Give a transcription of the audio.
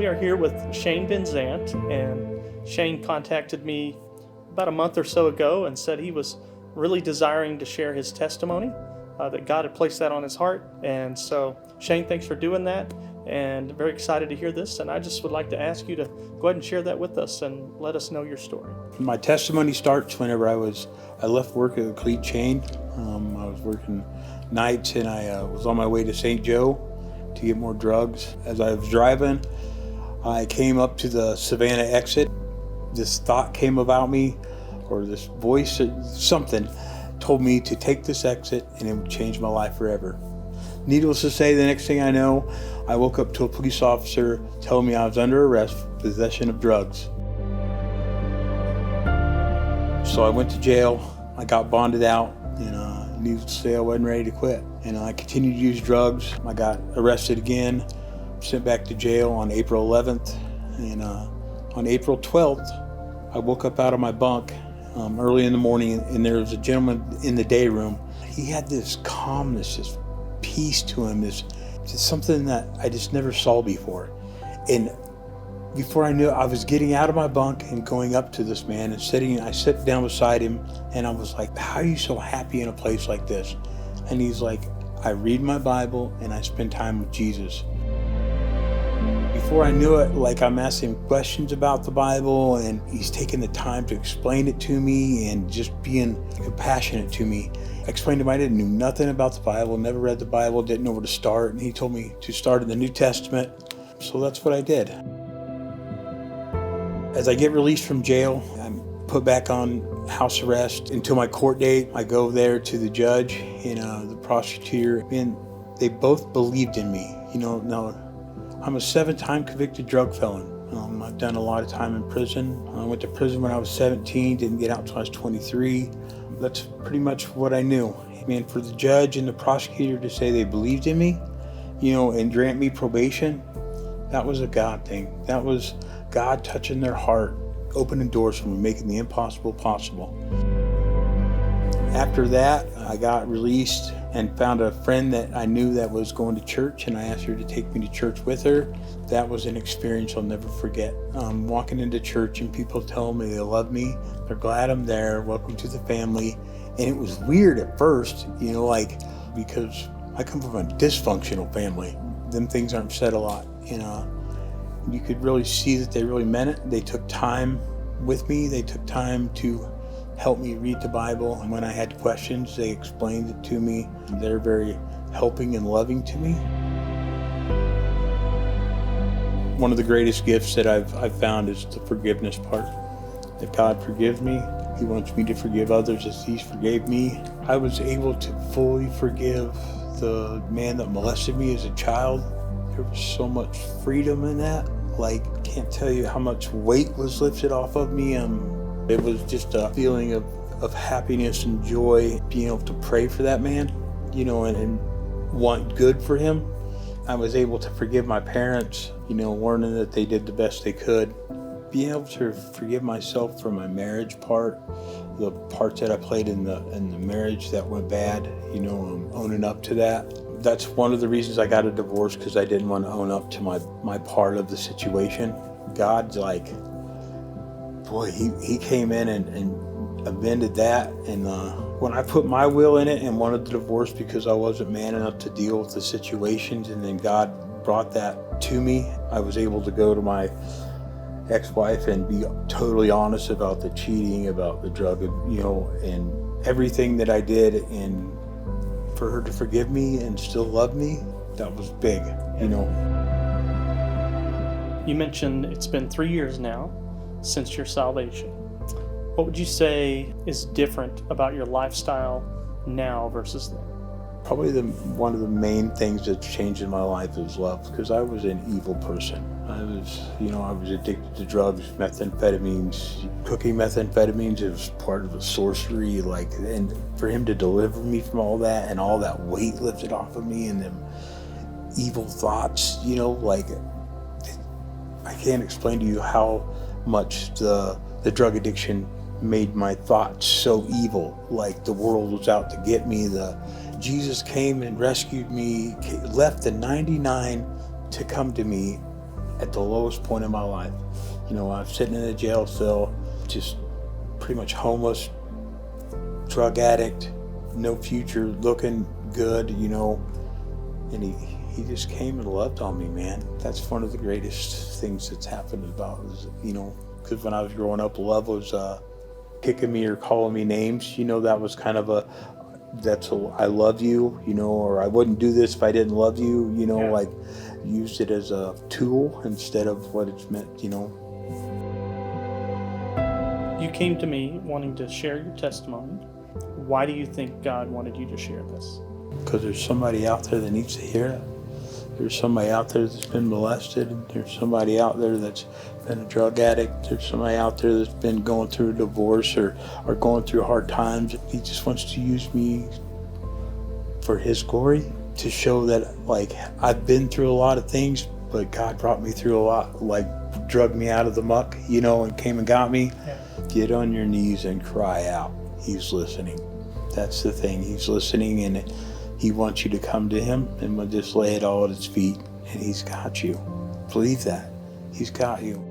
We are here with Shane Benzant, and Shane contacted me about a month or so ago and said he was really desiring to share his testimony, that God had placed that on his heart. And so, Shane, thanks for doing that, and very excited to hear this. And I just would like to ask you to go ahead and share that with us and let us know your story. My testimony starts whenever I left work at the Cleat Chain. I was working nights, and I was on my way to St. Joe to get more drugs. As I was driving, I came up to the Savannah exit. This thought came about me, or this voice, something told me to take this exit and it would change my life forever. Needless to say, the next thing I know, I woke up to a police officer telling me I was under arrest for possession of drugs. So I went to jail, I got bonded out, and needless to say, I wasn't ready to quit. And I continued to use drugs. I got arrested again, sent back to jail on April 11th. And on April 12th, I woke up out of my bunk early in the morning, and there was a gentleman in the day room. He had this calmness, this peace to him, this something that I just never saw before. And before I knew it, I was getting out of my bunk and going up to this man and I sat down beside him, and I was like, how are you so happy in a place like this? And he's like, I read my Bible and I spend time with Jesus. Before I knew it, like, I'm asking him questions about the Bible, and he's taking the time to explain it to me and just being compassionate to me. I explained to him I didn't know nothing about the Bible, never read the Bible, didn't know where to start, and he told me to start in the New Testament. So that's what I did. As I get released from jail, I'm put back on house arrest until my court date. I go there to the judge and the prosecutor, and they both believed in me. Now I'm a 7-time convicted drug felon. I've done a lot of time in prison. I went to prison when I was 17, didn't get out until I was 23. That's pretty much what I knew. And for the judge and the prosecutor to say they believed in me, and grant me probation, that was a God thing. That was God touching their heart, opening doors for me, making the impossible possible. After that, I got released and found a friend that I knew that was going to church, and I asked her to take me to church with her. That was an experience I'll never forget. Walking into church and people telling me they love me, they're glad I'm there, welcome to the family. And it was weird at first, because I come from a dysfunctional family. Them things aren't said a lot, You could really see that they really meant it. They took time with me. They took time to help me read the Bible. And when I had questions, they explained it to me. They're very helping and loving to me. One of the greatest gifts that I've found is the forgiveness part. That God forgives me. He wants me to forgive others as He forgave me. I was able to fully forgive the man that molested me as a child. There was so much freedom in that. Can't tell you how much weight was lifted off of me. It was just a feeling of happiness and joy, being able to pray for that man, and want good for him. I was able to forgive my parents, learning that they did the best they could. Being able to forgive myself for my marriage part, the parts that I played in the marriage that went bad, owning up to that. That's one of the reasons I got a divorce, because I didn't want to own up to my part of the situation. God's he came in and amended that. And when I put my will in it and wanted the divorce because I wasn't man enough to deal with the situations, and then God brought that to me, I was able to go to my ex-wife and be totally honest about the cheating, about the drug, and everything that I did, and for her to forgive me and still love me, that was big, You mentioned it's been 3 years now since your salvation. What would you say is different about your lifestyle now versus then? Probably one of the main things that's changed in my life is love, because I was an evil person. I was addicted to drugs, methamphetamines, cooking methamphetamines. It was part of the sorcery, and for Him to deliver me from all that, and all that weight lifted off of me, and them evil thoughts, I can't explain to you how much the drug addiction made my thoughts so evil, like the world was out to get me. Jesus came and rescued me, left the 99 to come to me, at the lowest point in my life. You know, I'm sitting in a jail cell, just pretty much homeless, drug addict, no future, looking good, you know, and he just came and loved on me, man. That's one of the greatest things that's happened about, is, you know, because when I was growing up, love was kicking me or calling me names. You know, that was kind of I love you, you know, or I wouldn't do this if I didn't love you, you know, Yeah. like used it as a tool instead of what it's meant, you know. You came to me wanting to share your testimony. Why do you think God wanted you to share this? Because there's somebody out there that needs to hear it. There's somebody out there that's been molested. There's somebody out there that's been a drug addict. There's somebody out there that's been going through a divorce or going through hard times. He just wants to use me for his glory, to show that, like, I've been through a lot of things, but God brought me through a lot, like drug me out of the muck, you know, and came and got me. Yeah. Get on your knees and cry out. He's listening. That's the thing. He's listening, and he wants you to come to him and just lay it all at his feet, and he's got you. Believe that. He's got you.